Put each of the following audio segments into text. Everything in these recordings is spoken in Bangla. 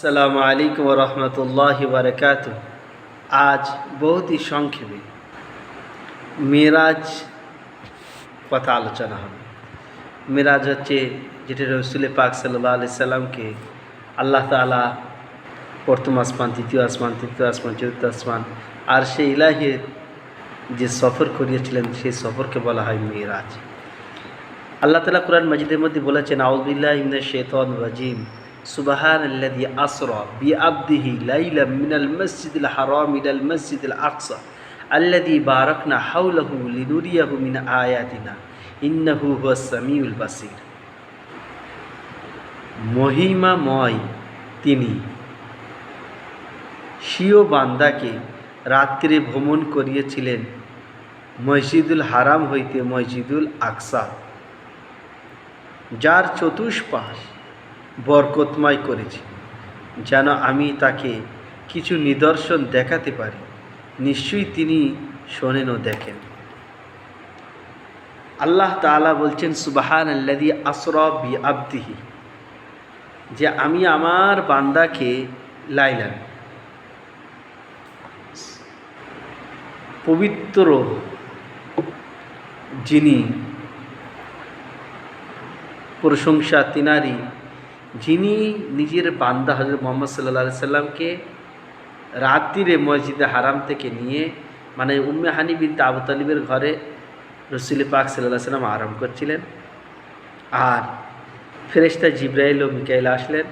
আসসালামু আলাইকুম ওয়া রাহমাতুল্লাহি ওয়া বারাকাতুহু। আজ বহুত ही সংক্ষেপে মেরাজ কথা আলোচনা হবে। মেরাজ হচ্ছে যেটা রসুল পাক সাল্লাল্লাহু আলাইহি সাল্লামকে আল্লাহ তাআলা প্রথম আসমান, দ্বিতীয় আসমান, তৃতীয় আসমান, চতুর্থ আসমান আর সেই ইলাহির যে সফর করিয়েছিলেন সেই সফরকে বলা হয় মেরাজ। আল্লাহ তাআলা কুরআন মাজিদের মধ্যে বলেছেন, আউযু বিল্লাহি মিনাশ শাইতানির রাজিম, সুবহানাল্লাযী আসরা বিআবদিহি লাইলাম মিনাল মাসজিদিল হারাম ইলাল মাসজিদিল আকসা আল্লাযী বারাকনা হাওলাহু লিনুরিয়াহু মিন আয়াতিনা ইন্নাহু হুয়াস সামিউল বাসীর। মহিমাময় তিনি স্বীয় বান্দাকে রাত্রে ভ্রমণ করিয়েছিলেন মসজিদুল হারাম হইতে মসজিদুল আকসা, যার চতুষ্পাশ বরকতময় করেছি, যেন আমি তাকে কিছু নিদর্শন দেখাতে পারি। নিশ্চয়ই তিনি শোনেন ও দেখেন। আল্লাহ তাআলা বলছেন, সুবহানাল্লাযী আসরা বিআবদিহি, যে আমি আমার বান্দাকে লাইলান, পবিত্র যিনি, প্রশংসা তিনারই, যিনি নিজের বান্দা হযরত মুহাম্মদ সাল্লাল্লাহু আলাইহি সাল্লামকে রাত্রিরে মসজিদে হারাম থেকে নিয়ে, মানে উম্মে হানি বিনতে আবু তালিবের ঘরে রসুল পাক সাল্লাল্লাহু আলাইহি সাল্লাম আরাম করছিলেন। আর ফেরেশতা জিবরাইল ও মিকাইল আসলেন।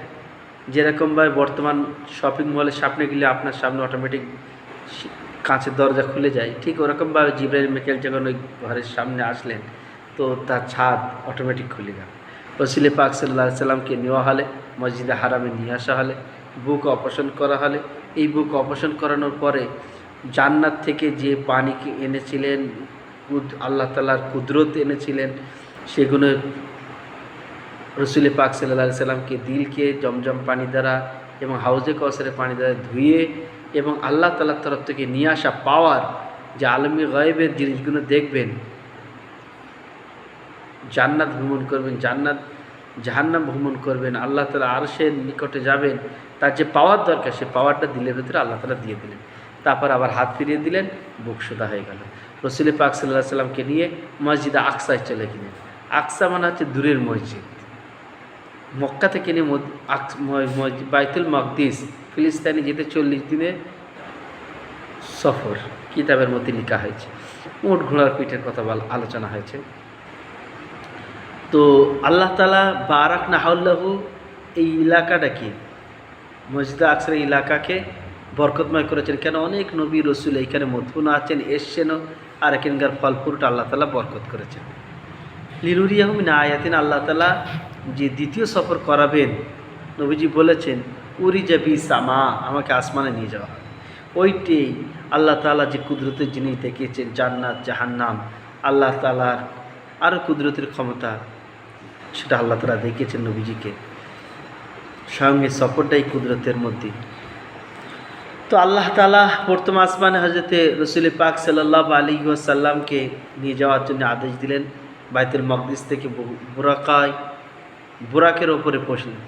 যেরকমভাবে বর্তমান শপিং মলে সামনে গেলে আপনার সামনে অটোমেটিক কাঁচের দরজা খুলে যায়, ঠিক ওরকমভাবে জিবরাইল মিকাইল যখন ওই ঘরের সামনে আসলেন তো তার ছাদ অটোমেটিক খুলে গেল। রসুল পাক সাল্লাল্লাহু আলাইহি সাল্লামকে নেওয়া হলে মসজিদে হারামে নিয়ে আসা হলে, বুক অপারেশন করা হলে, এই বুক অপারেশন করানোর পরে জান্নাত থেকে যে পানিকে এনেছিলেন, আল্লাহ তাআলার কুদরত এনেছিলেন, সেগুলো রসুল পাক সাল্লাল্লাহু আলাইহি সাল্লামকে দিলকে জমজম পানি দ্বারা এবং হাউজে কাউসারের পানি দ্বারা ধুয়ে এবং আল্লাহ তাআলার তরফ থেকে নিয়ে আসা পাওয়ার যে আলমী গায়বের জিনিসগুলো দেখবেন, জান্নাত ভ্রমণ করবেন, জাহান্নাম ভ্রমণ করবেন, আল্লাহ তাআলা আরশের নিকটে যাবেন, তার যে পাওয়ার দরকার সে পাওয়ারটা দিলের ভিতরে আল্লাহ তাআলা দিয়ে দিলেন। তারপর আবার হাত ফিরিয়ে দিলেন, বুক সোজা হয়ে গেল। রসুল পাক সাল্লাল্লাহু আলাইহি সাল্লামকে নিয়ে মসজিদে আকসায় চলে গেলেন। আকসা মানে হচ্ছে দূরের মসজিদ। মক্কা থেকে নিয়ে বাইতুল মাকদিস ফিলিস্তিনে যেতে 40 দিনের সফর, কিতাবের মধ্যে লেখা হয়েছে। উট ঘোড়ার পিঠের কথা আলোচনা হয়েছে। তো আল্লাহ তাআলা বারাকনা হাওলাহু, এই এলাকাটা কি মসজিদে আকসার এলাকাকে বরকতময় করেছেন। কেন? অনেক নবী রসুল এইখানে মদফুন আছেন, এসছেনও, আর এখানকার ফল ফ্রুট আল্লাহ তাআলা বরকত করেছেন। লিনুরিয়াহু মিন আয়াতিনা, আল্লাহ তাআলা যে দ্বিতীয় সফর করাবেন, নবীজি বলেছেন উরিজা বি সামা, আমাকে আসমানে নিয়ে যাওয়া হবে। ওইটি আল্লাহ তাআলা যে কুদরতের জিনিস দেখিয়েছেন, জান্নাত জাহান্নাম, আল্লাহ তাআলার আরও কুদরতের ক্ষমতা, সেটা আল্লাহ তাআলা দেখিয়েছেন নবীজিকে। সঙ্গে সফরটাই কুদরতের মধ্যে। তো আল্লাহ তাআলা প্রথম আসমানে হযরতে রসুল পাক সাল্লাল্লাহু আলাইহি ওয়াসাল্লামকে নিয়ে যাওয়ার জন্য আদেশ দিলেন। বাইতুল মাকদিস থেকে বুরাকের ওপরে বসলেন।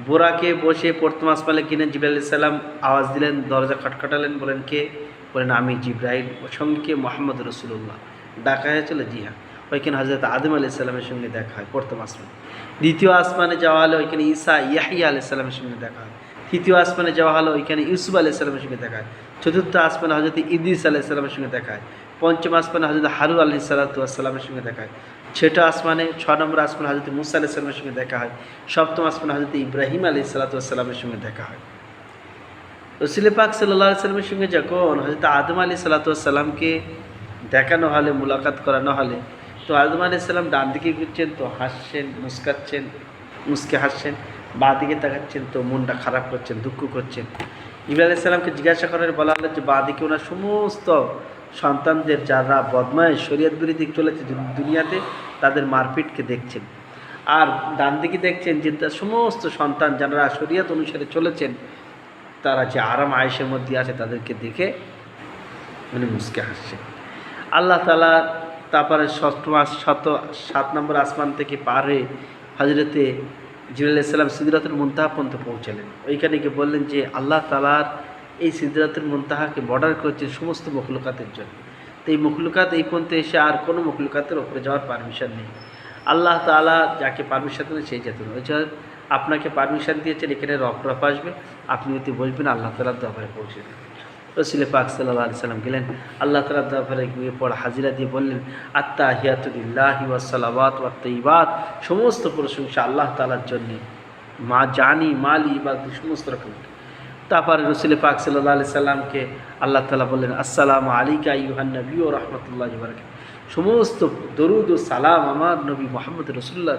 বুরাকে বসে প্রথম আসমানে কিনে জিবরাইল আলাইহিস সালাম আওয়াজ দিলেন, দরজা খটখটালেন। বলেন কে? বলেন আমি জিবরাইল। ওর সঙ্গে কে? মুহাম্মদ রাসূলুল্লাহ। ডাকা হয়েছিল? জি হ্যাঁ। ওইখানে হযরত আদম আলাইহিস সালামের সঙ্গে দেখা হয় প্রথম আসমানে। দ্বিতীয় আসমানে যাওয়া হলে ওইখানে ঈসা ইয়াহইয়া আলাইহিস সালামের সঙ্গে দেখা হয়। তৃতীয় আসমানে যাওয়া হলো ওইখানে ইউসুফ আলাইহিস সালামের সঙ্গে দেখা হয়। চতুর্থ আসমানে হযরত ইদ্রিস আলাইহিস সালামের সঙ্গে দেখা হয়। পঞ্চম আসমানে হযরত হারুন আলাইহিস সালামের সঙ্গে দেখা হয়। ছটা আসমানে, 6 নম্বর আসমানে হযরত মুসা আলাইহিস সালামের সঙ্গে দেখা হয়। সপ্তম আসমানে হযরত ইব্রাহিম আলাইহিস সালামের সঙ্গে দেখা হয়। রসুল পাক সাল্লাল্লাহু আলাইহি সাল্লামের সঙ্গে যখন হযরত আদম আলাইহিস সালামকে দেখানো হলে, মুলাকাত করানো হলে, তো আদম আলাইহিস সালাম ডান দিকে ঘুরছেন তো হাসছেন, মুস্কে হাসছেন, বাঁ দিকে তাকাচ্ছেন তো মনটা খারাপ করছেন, দুঃখ করছেন। ইব্রাহিম আলাইহিস সালামকে জিজ্ঞাসা করার বলা হলো যে বাঁ দিকে ওনার সমস্ত সন্তানদের, যারা বদমাইশ শরীয়ত বিরোধী চলেছে দুনিয়াতে, তাদের মারপিটকে দেখছেন। আর ডান দিকে দেখছেন যে তার সমস্ত সন্তান যারা শরীয়ত অনুসারে চলেছেন, তারা যে আরাম আয়েশের মধ্যে আছে, তাদেরকে দেখে উনি মুস্কে হাসছেন। আল্লাহ তাআলা তারপরে 7 নম্বর আসমান থেকে পার হয়ে হযরতে জিবরাইল আলাইহিস সালাম সিদরাতুল মুনতাহা পর্যন্ত পৌঁছালেন। ওইখানে গিয়ে বললেন যে আল্লাহ তাআলার এই সিদরাতুল মুনতাহাকে বর্ডার করেছেন সমস্ত মখলুকাতের জন্য। তো এই মখলুকাত এই পর্যন্ত এসে আর কোনো মখলুকাতের ওপরে যাওয়ার পারমিশন নেই। আল্লাহ তাআলা যাকে পারমিশন দেন সেই যেতে ওই আপনাকে পারমিশন দিয়েছেন, এখানে রফ আসবে, আপনি যদি বসবেন আল্লাহ তাআলার দরবারে পৌঁছে দেবেন। রসুল পাক সাল্লাল্লাহু আলাইহি সাল্লাম গেলেন, আল্লাহ তাআলার দরবারে গিয়ে পড়া হাজিরা দিয়ে বললেন, আত্তাহিয়াতু লিল্লাহি ওয়াস সালাওয়াতু ওয়াত তাইয়্যিবাত, সমস্ত প্রশংসা আল্লাহ তাআলার জন্য, মা জানি মালি ইবাদত সমস্ত রকম। তারপরে রসুল পাক সাল্লাল্লাহু আলাইহি সাল্লামকে আল্লাহ তাআলা বললেন, আসসালামু আলাইকা আইয়ুহান নবী ওয়া রাহমাতুল্লাহি ওয়া বারাকাতুহু, সমস্ত দরুদ ও সালাম আমার নবী মুহাম্মদ রাসূলুল্লাহ।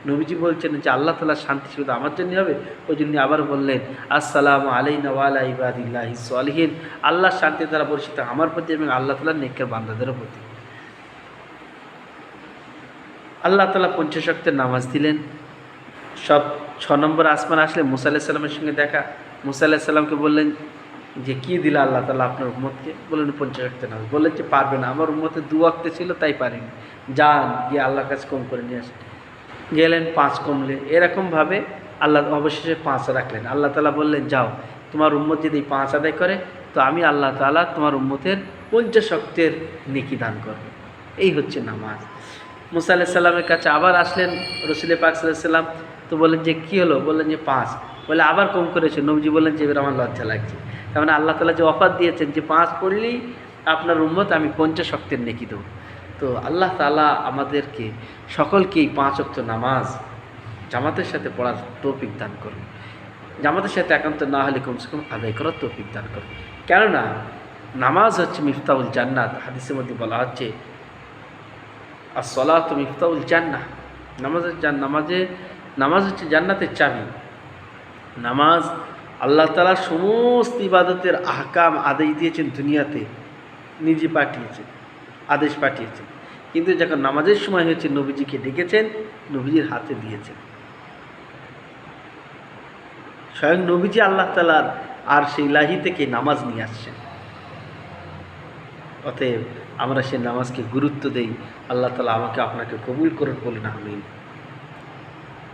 নবীজি বলছেন যে আল্লাহ তাআলার শান্তি শুধু আমার জন্য হবে, ওই জন্য আবার বললেন, আসসালামু আলাইনা ওয়া আলা ইবাদিল্লাহিস সালিহিন, আল্লাহর শান্তি দ্বারা বর্ষিত আমার প্রতি এবং আল্লাহ তাআলার নেককার বান্দাদের প্রতি। আল্লাহ তাআলা পঞ্চশক্তের নামাজ দিলেন। সব 6 নম্বর আসমান আসলে মুসা আলাইহিস সালামের সঙ্গে দেখা। মুসা আলাইহিস সালামকে বললেন যে কী দিলা আল্লাহ তাআলা আপনার উম্মতকে? বললেন পঞ্চশক্তের নামাজ। বললেন যে পারবে না, আমার উম্মতের 2 ওয়াক্তে ছিল তাই পারিনি, যান গিয়ে আল্লাহর কাছে কম করে নিয়ে আসেন। গেলেন, 5 কমলে, এরকমভাবে আল্লাহ অবশেষে 5 রাখলেন। আল্লাহ তাআলা বললেন, যাও তোমার উম্মত যদি 5 আদায় করে তো আমি আল্লাহ তাআলা তোমার উম্মতের পঞ্চশক্তের নেকি দান করব। এই হচ্ছে নামাজ। মুসা আলাইহিস সালামের কাছে আবার আসলেন রসুল পাক সাল্লাল্লাহু আলাইহি সাল্লাম, তো বললেন যে কী হলো? বললেন যে 5। বলে আবার কম করেছে। নবীজি বললেন যে এবার আমার লজ্জা লাগছে। তার মানে আল্লাহ তাআলা যে অফার দিয়েছেন যে 5 পড়লেই আপনার উম্মত আমি পঞ্চশক্তের নেকি দেবো। তো আল্লাহ তাআলা আমাদেরকে সকলকেই 5 ওয়াক্ত নামাজ জামাতের সাথে পড়ার তৌফিক দান করুন। জামাতের সাথে একান্ত না হলে কমসে কম আদায় করার তৌফিক দান করুন। কেননা নামাজ হচ্ছে মিফতাহুল জান্নাত। হাদিসের মধ্যে বলা হচ্ছে, as-সালাতু মিফতাহুল জান্নাহ, নামাজ হচ্ছে জান্নাতের চাবি। নামাজ আল্লাহ তাআলা সমস্ত ইবাদতের আহকাম আদেশ দিয়েছেন দুনিয়াতে, নিজে পাঠিয়েছেন, আদেশ পাঠিয়েছেন। কিন্তু যখন নামাজের সময় হয়েছে নবীজিকে ডেকেছেন, নবীজির হাতে দিয়েছেন। স্বয়ং নবীজি আল্লাহ তাআলার আর সেই ইলাহি থেকে নামাজ নিয়ে আসছেন। অতএব আমরা সেই নামাজকে গুরুত্ব দেই। আল্লাহ তাআলা আমাকে আপনাকে কবুল করুন বলে না আমিন।